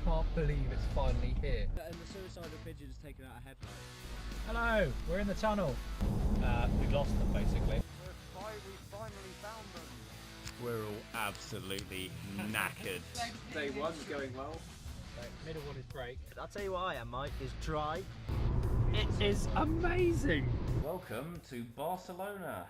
can't believe it's finally here. And the suicidal pigeon has taken out a headlight. Hello, we're in the tunnel. We've lost them basically. We finally found them. We're all absolutely knackered. Day one's going well. Middle one is break. I'll tell you what I am, Mike, is dry. It is amazing. Welcome to Barcelona.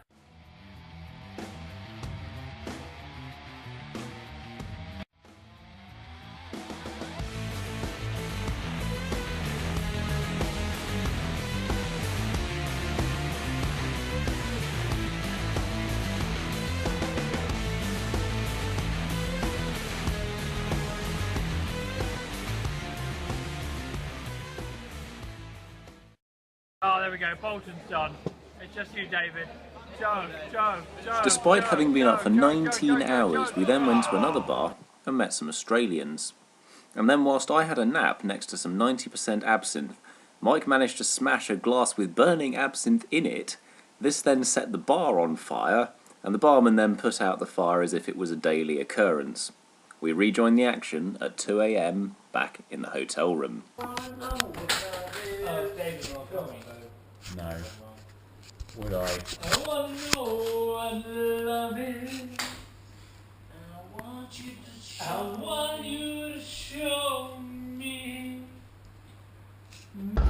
Oh, there we go. Bolton's done. It's just you, David. Joe. Despite having been up for 19 hours, we then went to another bar and met some Australians. And then whilst I had a nap next to some 90% absinthe, Mike managed to smash a glass with burning absinthe in it. This then set the bar on fire, and the barman then put out the fire as if it was a daily occurrence. We rejoined the action at 2 AM back in the hotel room. No. Would I? I want to know and love it. I want you to show me.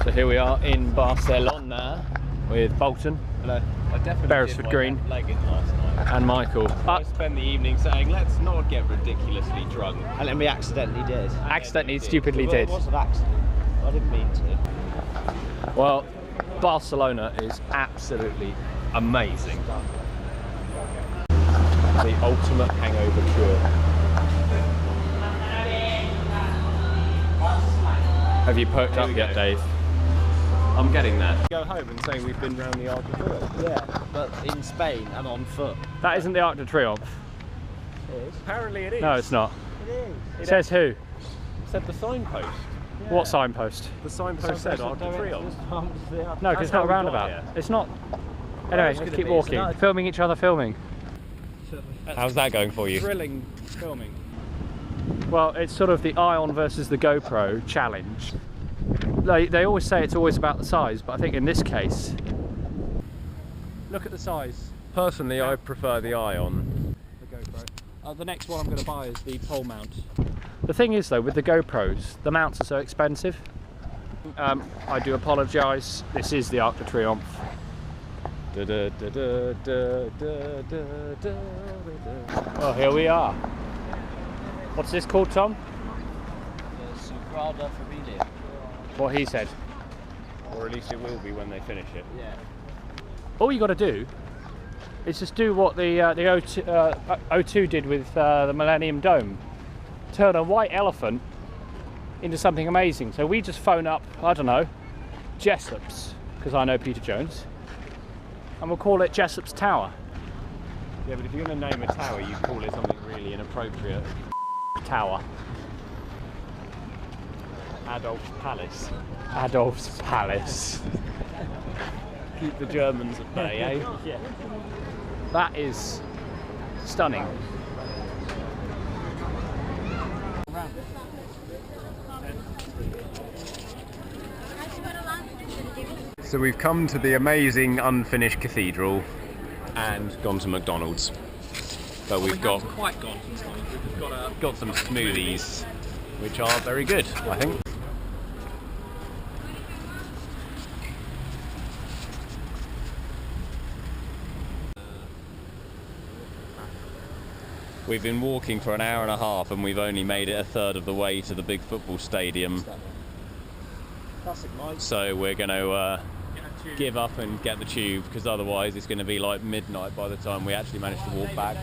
So here we are in Barcelona with Bolton. Hello. I definitely Beresford-Green last night. and Michael. I spent the evening saying, let's not get ridiculously drunk. And then we accidentally did. Accidentally, stupidly did. It was an accident. I didn't mean to. Well, Barcelona is absolutely amazing. The ultimate hangover cure. Have you perked up yet, Dave? I'm getting there. Go home and say we've been round the Arc de Triomphe. Yeah, but in Spain and on foot. That isn't the Arc de Triomphe. It is. Apparently it is. No, it's not. It is. It says who? It said the signpost. Yeah. What signpost? The signpost said Arc de Triomphe. No, because it's not a roundabout. It's not. Anyway, let's keep walking. Filming each other, filming. How's that going for you? Thrilling filming. Well, it's sort of the Ion versus the GoPro challenge. They always say it's always about the size, but I think in this case, look at the size. Personally, I prefer the Ion. The GoPro. The next one I'm going to buy is the pole mount. The thing is though, with the GoPros, the mounts are so expensive. I do apologise, this is the Arc de Triomphe. Oh, here we are. What's this called, Tom? The Sagrada Familia. What he said. Or at least it will be when they finish it. Yeah. All you got to do is just do what the O2 did with the Millennium Dome. Turn a white elephant into something amazing. So we just phone up, I don't know, Jessop's, because I know Peter Jones, and we'll call it Jessop's Tower. Yeah, but if you're going to name a tower, you call it something really inappropriate. Tower. Adolf's Palace. Adolf's Palace. Keep the Germans at bay, eh? Yeah. That is stunning. So we've come to the amazing unfinished cathedral and gone to McDonald's. But we've got quite gone. We've got some smoothies, which are very good, I think. We've been walking for an hour and a half and we've only made it a third of the way to the big football stadium. Classic Mike. So we're going to give up and get the tube, because otherwise it's going to be like midnight by the time we actually manage to walk back.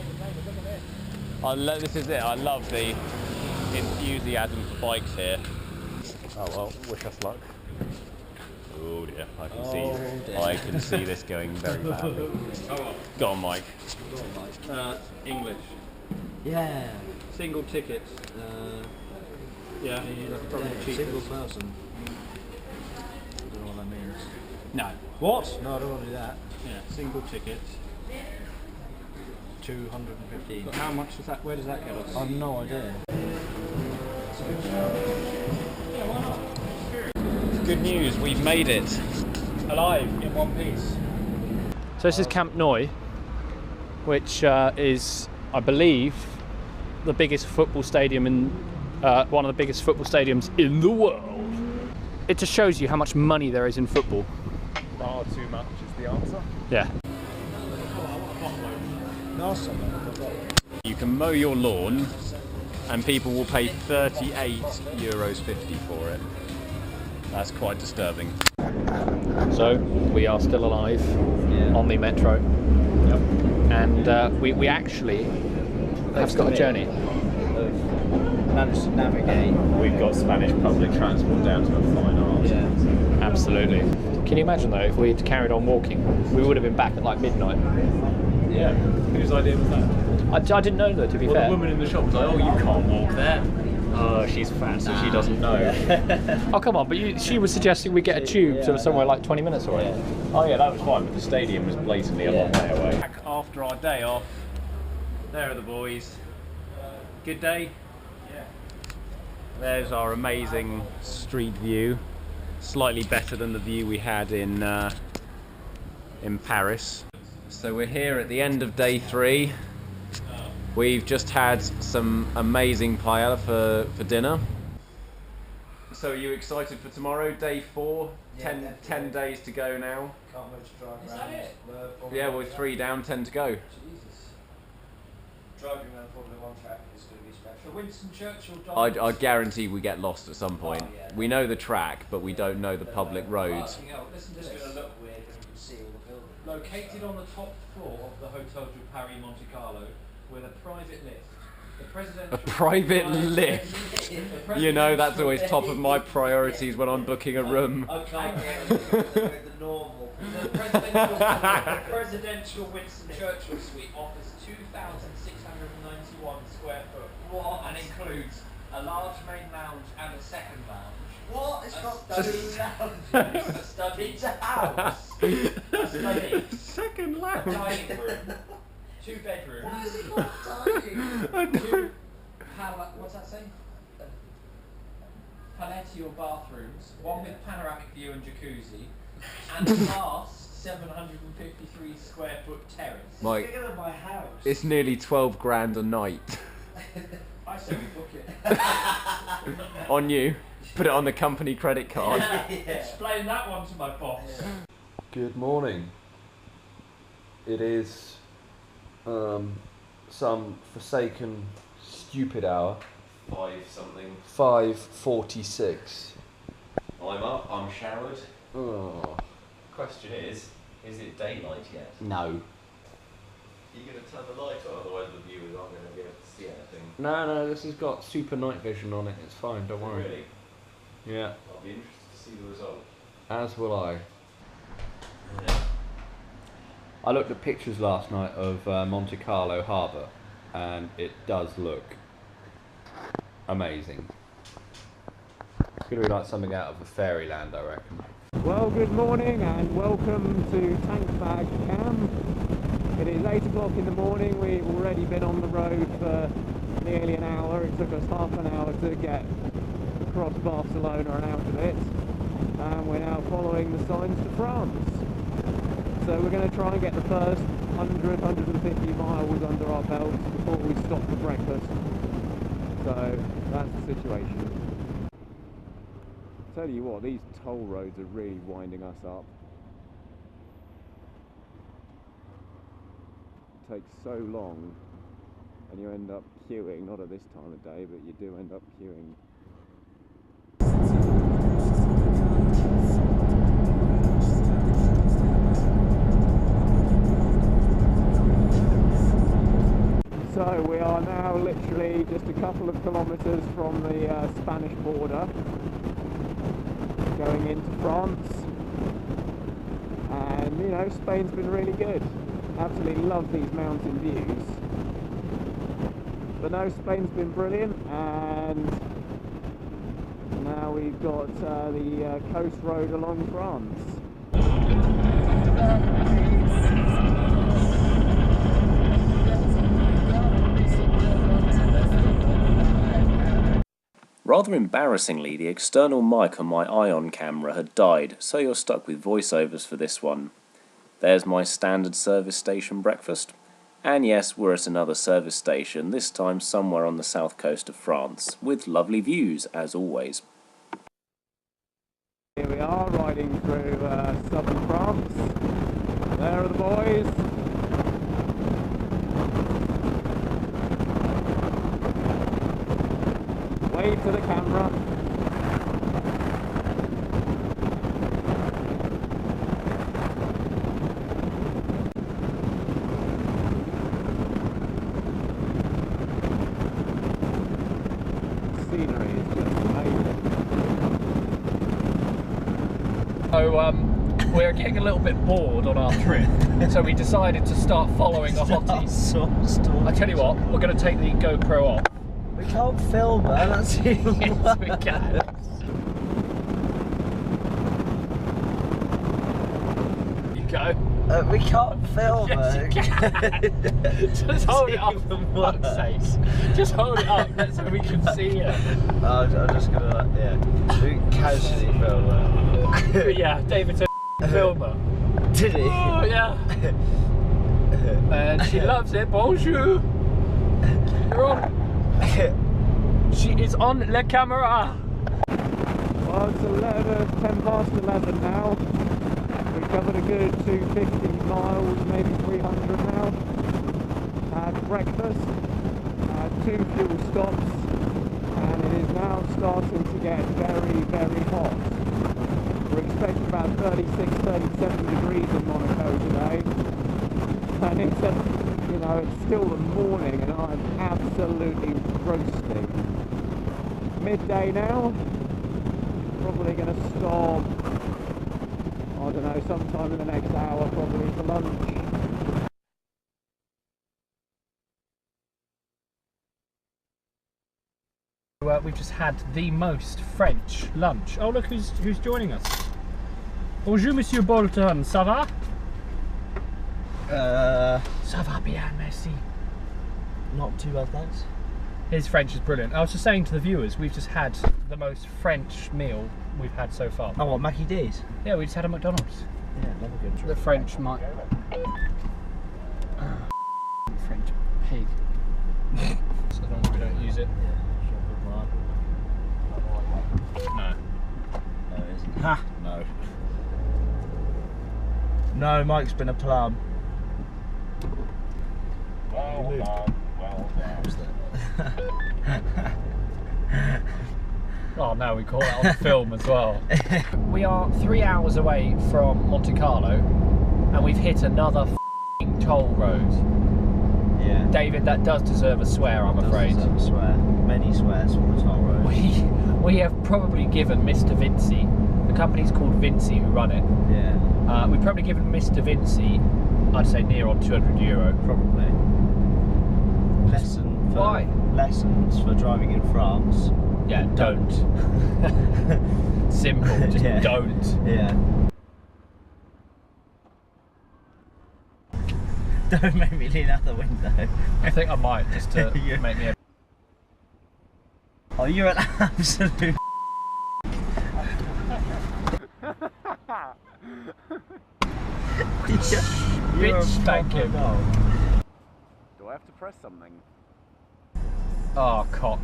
This is it, I love the enthusiasm for bikes here. Oh well, wish us luck. Oh dear, I can see this going very badly. Go on, Mike. English. Yeah. Single ticket. Yeah. Single person. I don't know what that means. No. What? No, I don't want to do that. Yeah. Single ticket. 215. But how much is that? Where does that get us? I have no idea. Good news, we've made it. Alive, in one piece. So this is Camp Nou, which is, I believe, the biggest football stadium in one of the biggest football stadiums in the world. It just shows you how much money there is in football. Far too much is the answer. Yeah. You can mow your lawn and people will pay €38.50 for it. That's quite disturbing. So we are still alive on the metro. Yep. And we actually have got a journey. Managed to navigate. We've got Spanish public transport down to a fine art. Yeah. Absolutely. Can you imagine though, if we'd carried on walking, we would have been back at like midnight. Yeah. Whose idea was that? I didn't know though, to be fair. The woman in the shop was like, oh, you can't walk there. Oh, she's fat, so she doesn't know. Oh, come on, but she was suggesting we get a tube to somewhere like 20 minutes away. Yeah. Oh yeah, that was fine, but the stadium was blatantly a long way away. Back after our day off. There are the boys. Good day? Yeah. There's our amazing street view. Slightly better than the view we had in Paris. So we're here at the end of day 3. We've just had some amazing paella for dinner. So are you excited for tomorrow, day 4? Yeah, 10 days to go now. Can't wait to drive around. Is that it? Yeah, we're 3 down, 10 to go. Jesus. Driving around Formula 1 track is going to be special. Winston Churchill died. I guarantee we get lost at some point. Oh, yeah. We know the track, but we don't know the public roads. Listen to this. It's going to look weird when you can see all the buildings. Located on the top floor of the Hotel du Paris Monte Carlo with a private lift. A private lift? You know, that's always top of my priorities when I'm booking a room. Okay, the normal. The presidential Winston Churchill suite offers 2,691 square foot. What? And includes a large main lounge and a second lounge. What? It's got 2 lounges. A study house. A study. Second lounge. A dining room. 2 bedrooms. Why is it not dining? What's that say? Palatial bathrooms, one with panoramic view and jacuzzi, and a vast 753 square foot terrace. Mike, It's bigger than my house. it's nearly 12 grand a night. I say we book it. On you. Put it on the company credit card. Explain that one to my boss. Good morning. It is some forsaken stupid hour. 5:46. I'm up, I'm showered. Oh. Question is it daylight yet? No. Are you going to turn the light on, otherwise the viewers aren't going to be able to see anything? No, this has got super night vision on it. It's fine, don't worry. Really? Yeah. I'll be interested to see the result. As will I. Yeah. I looked at pictures last night of Monte Carlo harbour, and it does look amazing. It's going to be like something out of a fairyland, I reckon. Well, good morning and welcome to Tank Bag Camp. It is 8 o'clock in the morning. We've already been on the road for nearly an hour. It took us half an hour to get across Barcelona and out of it. And we're now following the signs to France. So we're going to try and get the first 150 miles under our belts before we stop for breakfast. So that's the situation. Tell you what, these toll roads are really winding us up. It takes so long and you end up queuing, not at this time of day, but you do end up queuing. So we are now literally just a couple of kilometres from the Spanish border, going into France, and you know, Spain's been really good. Absolutely love these mountain views. But no, Spain's been brilliant, and now we've got the coast road along France. Rather embarrassingly, the external mic on my Ion camera had died, so you're stuck with voiceovers for this one. There's my standard service station breakfast. And yes, we're at another service station, this time somewhere on the south coast of France, with lovely views, as always. Here we are, riding through southern France. There are the boys. Wave to the camera. Scenery is just amazing. So we're getting a little bit bored on our trip, so we decided to start following a hottie. I tell you what, we're going to take the GoPro off. We can't film her, that's even Yes, we can. You go. We can't film Yes, her. you can. Just hold it up for fuck's sake. Just hold it up so we can see it. I'm just gonna, we casually film her. Yeah, David's a filmer. Did he? Oh, yeah. And she loves it. Bonjour. You're on. She is on la camera. Well, it's 10 past 11 now. We've covered a good 250 miles, maybe 300 now. Had breakfast, had 2 fuel stops, and it is now starting to get very, very hot. We're expecting about 36, 37 degrees in Monaco today. And it's, it's still the morning and I'm absolutely roasting. Midday now. Probably going to stop, I don't know, sometime in the next hour probably for lunch. We've just had the most French lunch. Oh look who's joining us. Bonjour Monsieur Bolton, ça va? Ça va bien, merci. Not too bad, thanks. His French is brilliant. I was just saying to the viewers, we've just had the most French meal we've had so far. Oh, what, Mackie D's? Yeah, we just had a McDonald's. Yeah, never good trip. The French might. French pig. So long as we don't use it. No. No, it isn't. Ha! No. No, Mike's been a plum. Well done. Oh no, we call that on the film as well. We are 3 hours away from Monte Carlo and we've hit another f***ing toll road. Yeah. David, that does deserve a swear, I'm afraid. Does deserve a swear. Many swears from the toll road. We have probably given Mr. Vinci, the company's called Vinci who run it. Yeah. We've probably given Mr. Vinci, I'd say near on €200. Probably. Why? Lessons for driving in France. Yeah, don't. Simple, just Yeah. don't. Yeah. Don't make me lean out the window. I think I might, just to Yeah. make me a... Oh, you're an absolute Bitch spank him. Do I have to press something? Oh, cock.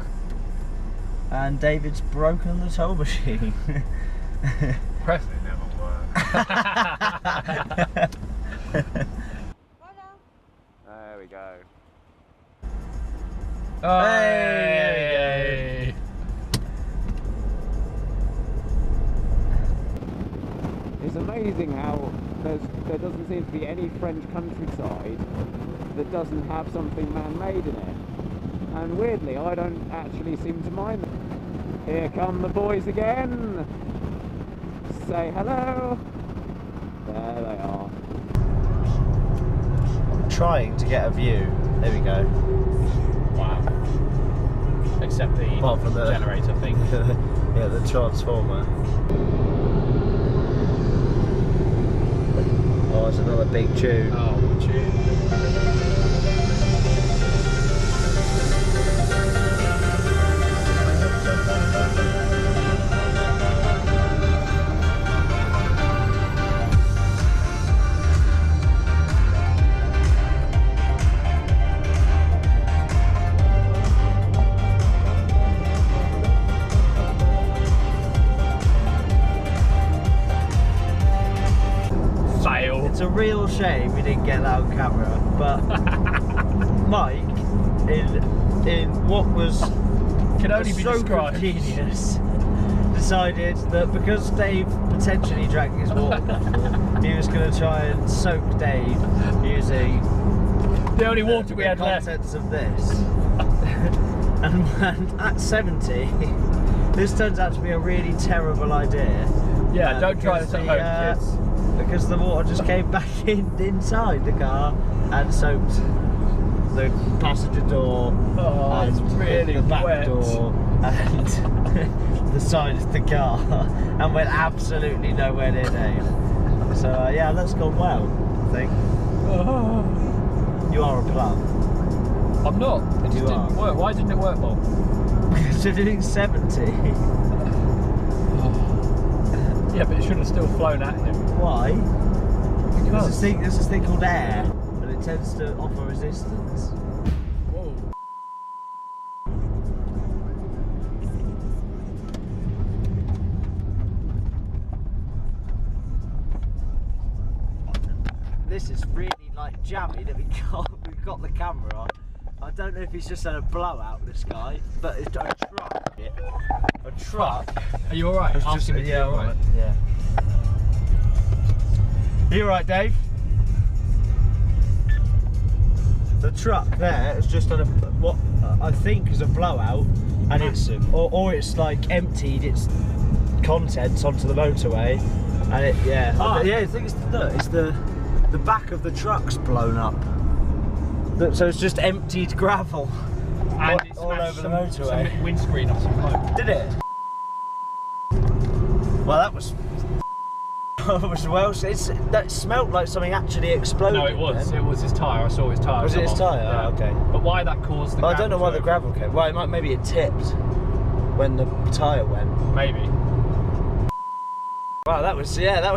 And David's broken the toll machine. Press. They never work. There we go. Oh, Hey! It's amazing how there doesn't seem to be any French countryside that doesn't have something man-made in it. And weirdly, I don't actually seem to mind them. Here come the boys again. Say hello. There they are. I'm trying to get a view. There we go. Wow. Except the Apart from the generator thing. Yeah, the transformer. Oh, it's another big tube. Oh, tune. shame we didn't get that on camera, but Mike, in what was Can only be stroke of described. genius, decided that because Dave potentially drank his water bottle, he was going to try and soak Dave using The only water we the had left. contents of this. and at 70, this turns out to be a really terrible idea. Yeah, don't try because this at home, kids. Because the water just came back inside the car and soaked the passenger door, Oh, and it's really the back wet. door, and the side of the car, and went absolutely nowhere near Dave. So yeah, that's gone well, I think. You are a plum. I'm not. It just You didn't are. work. Why didn't it work, Bob? Because you're doing 70. Yeah, but it should have still flown at him. Why? Because. There's this thing called air, and it tends to offer resistance. Whoa. This is really like jammy that we've got the camera on. I don't know if he's just had a blowout, this guy, but it's a truck. A truck. Are you alright? It's Ask him if you're alright. Yeah. You alright, Dave? The truck there is just on what I think is a blowout, and or it's like emptied its contents onto the motorway, and I think it's the back of the truck's blown up. So it's just emptied gravel And it all over the smashed motorway. some windscreen off some bloke. Did it? Well, that was. That smelled like something actually exploded. No, it was. then. It was his tyre. I saw his tyre. Was it come his off. tyre? Yeah. Oh, okay. But why that caused the Well, I don't know why to the gravel came. Well, maybe it tipped when the tyre went. Maybe. Wow, that was That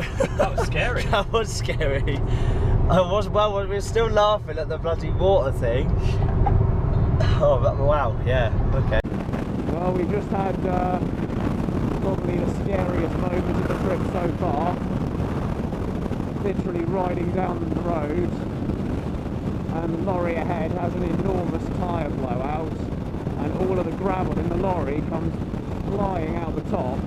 was scary. that was scary. We were still laughing at the bloody water thing. Oh, wow, yeah, okay. Well, we just had probably the scariest moment of the trip so far. Literally riding down the road, and the lorry ahead has an enormous tyre blowout, and all of the gravel in the lorry comes flying out the top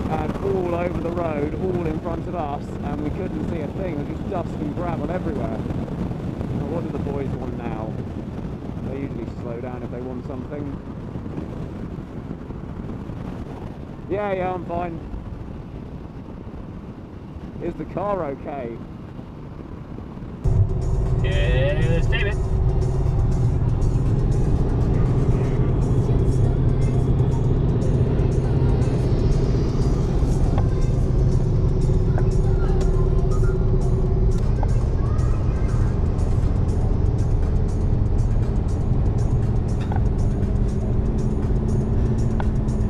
and all over the road, all in front of us, and we couldn't see a thing. There was just dust and gravel everywhere. Well, what do the boys want now? They usually slow down if they want something. Yeah, I'm fine. Is the car okay? Here's David.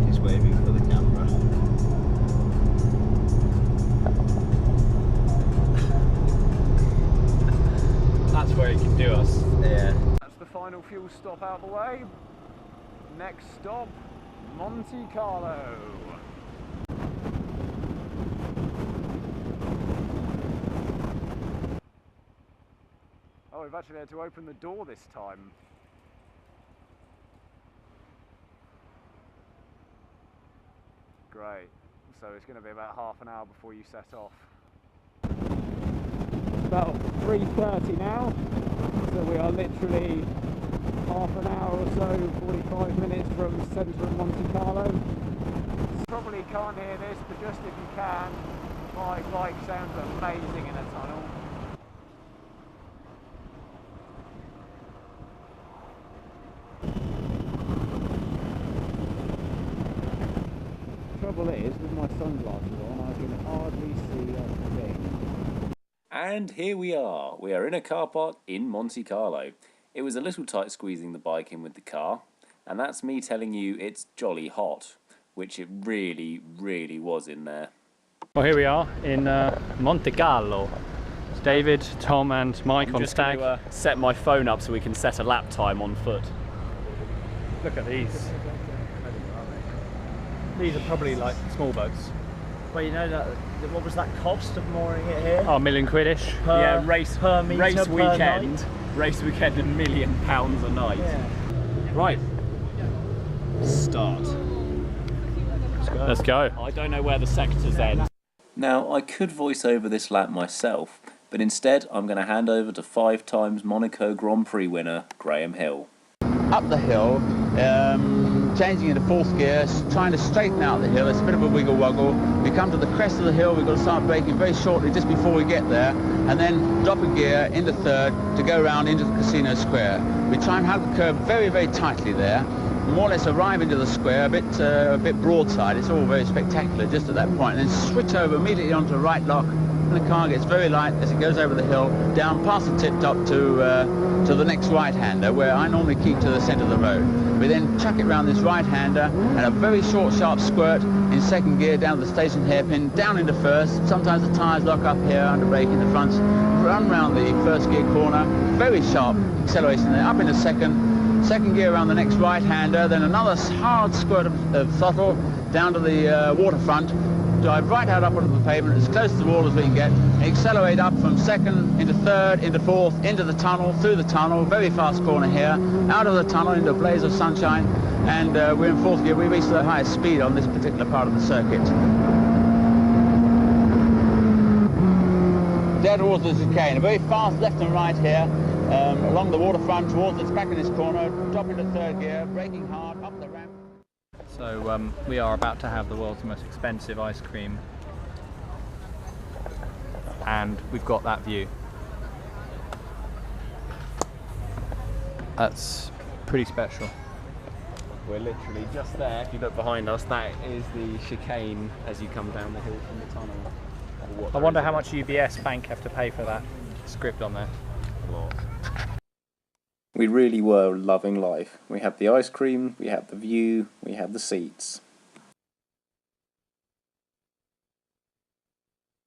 He's waving for the camera. That's where he can do us. Yeah. That's the final fuel stop out of the way. Next stop, Monte Carlo. Oh, we've actually had to open the door this time. Great. So it's going to be about half an hour before you set off. About 3:30 now, so we are literally half an hour or so, 45 minutes from the centre of Monte Carlo. Probably can't hear this, but just if you can, my bike sounds amazing in a tunnel. Trouble is, with my sunglasses on, I can hardly see a thing. And here we are. We are in a car park in Monte Carlo. It was a little tight squeezing the bike in with the car, and that's me telling you it's jolly hot, which it really, really was in there. Well, here we are in Monte Carlo. It's David, Tom and Mike on stag. To set my phone up so we can set a lap time on foot. Look at these. These are probably like small boats. Well, you know that. What was that cost of mooring it here? Oh, £1 million quid-ish. Yeah, race per metre, race per weekend. night. Race weekend, £1 million a night. Yeah. Right. Start. Let's go. I don't know where the sectors end. Now, I could voice over this lap myself, but instead I'm going to hand over to 5 times Monaco Grand Prix winner Graham Hill. Up the hill, changing into 4th gear, trying to straighten out the hill. It's a bit of a wiggle woggle. We come to the crest of the hill, we've got to start braking very shortly just before we get there, and then drop a gear into 3rd to go round into the casino square. We try and have the curve very, very tightly there. More or less arrive into the square a bit broadside. It's all very spectacular just at that point, and then switch over immediately onto the right lock. And the car gets very light as it goes over the hill, down past the tip top to the next right-hander, where I normally keep to the centre of the road. We then chuck it round this right-hander and a very short, sharp squirt in 2nd gear down to the station hairpin, down into 1st. Sometimes the tyres lock up here under brake in the front. Run round the 1st gear corner, very sharp acceleration there, up into 2nd gear around the next right-hander, then another hard squirt of throttle down to the waterfront. Drive right out up onto the pavement, as close to the wall as we can get, accelerate up from 2nd into 3rd, into 4th, into the tunnel, through the tunnel, very fast corner here, out of the tunnel into a blaze of sunshine, and we're in 4th gear. We reach the highest speed on this particular part of the circuit. Dead towards the chicane, very fast left and right here, along the waterfront, towards its back in this corner, drop into 3rd gear, braking hard, up the ramp. So we are about to have the world's most expensive ice cream, and we've got that view. That's pretty special. We're literally just there. If you look behind us, that is the chicane as you come down the hill from the tunnel. I wonder how much UBS Bank have to pay for that script on there. A lot. We really were loving life. We had the ice cream, we had the view, we had the seats.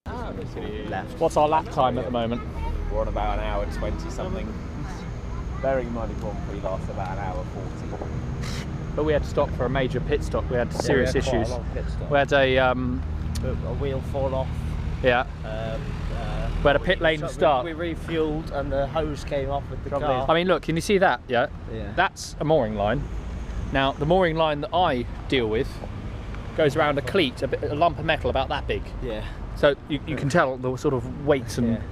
Left. What's our lap time at the moment? We're on about 1 hour 20 something. Bearing in mind the Grand Prix lasts about 1 hour 40. But we had to stop for a major pit stop. We had serious issues. Quite a long pit stop. We had a wheel fall off. Yeah. We had a pit lane start. We refueled and the hose came off with the car. I mean, look, can you see that? Yeah. Yeah. That's a mooring line. Now, the mooring line that I deal with goes around a cleat, a lump of metal about that big. Yeah. So you can tell the sort of weights and. Yeah.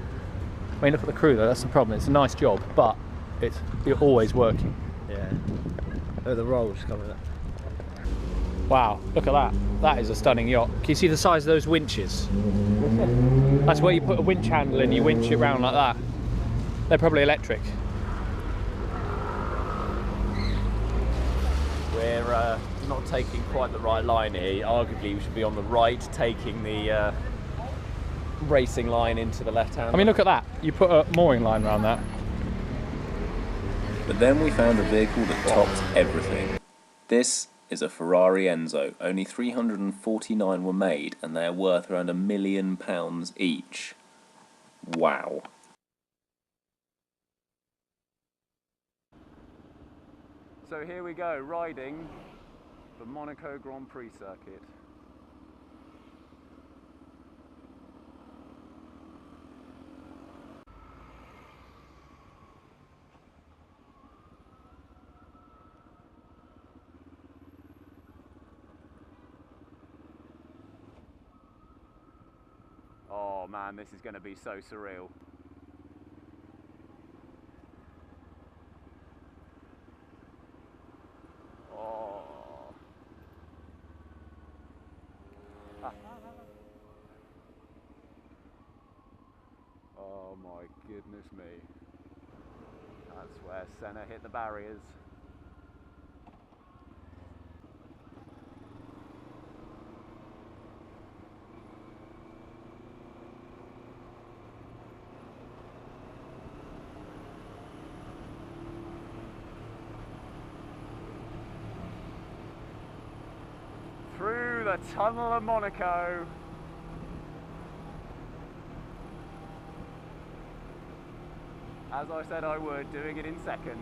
I mean, look at the crew though. That's the problem. It's a nice job, but you're always working. Yeah. Oh, the rolls coming up. Wow, look at that. That is a stunning yacht. Can you see the size of those winches? That's where you put a winch handle in, you winch it round like that. They're probably electric. We're not taking quite the right line here. Arguably we should be on the right, taking the racing line into the left hand. I mean, look at that. You put a mooring line around that. But then we found a vehicle that topped everything. This is a Ferrari Enzo. Only 349 were made, and they are worth around £1 million each. Wow. So here we go, riding the Monaco Grand Prix circuit. Oh man, this is going to be so surreal. Oh. Oh my goodness me. That's where Senna hit the barriers. Through the tunnel of Monaco. As I said I would, doing it in second.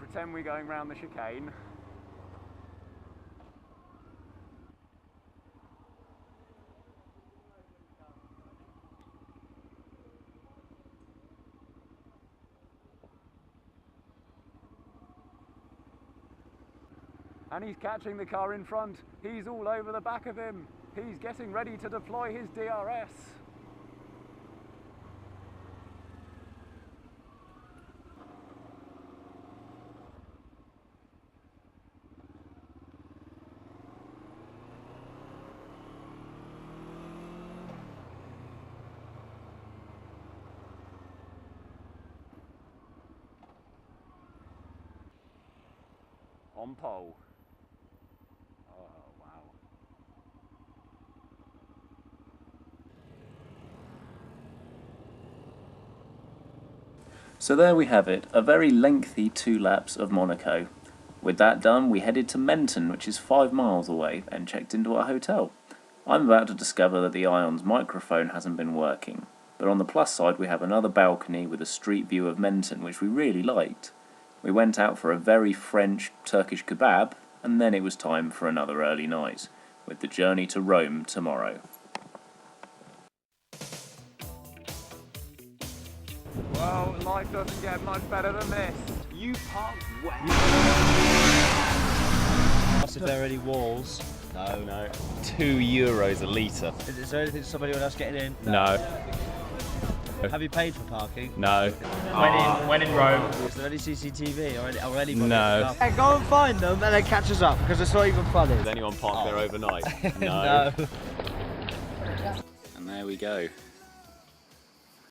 pretend we're going round the chicane. And he's catching the car in front. He's all over the back of him. He's getting ready to deploy his DRS. On pole. Oh, wow. So there we have it, a very lengthy 2 laps of Monaco. With that done, we headed to Menton, which is 5 miles away, and checked into our hotel. I'm about to discover that the Ion's microphone hasn't been working, but on the plus side we have another balcony with a street view of Menton, which we really liked. We went out for a very French Turkish kebab, and then it was time for another early night, with the journey to Rome tomorrow. Well, life doesn't get much better than this. You parked where? Ask if there are any walls. No. No. €2 a litre. Is there anything to stop anyone else getting in? No. Have you paid for parking? No. When in Rome. Is there any CCTV or anybody? No. Hey, go and find them and then catch us up, because it's not even funny. Has anyone parked there overnight? No. And there we go.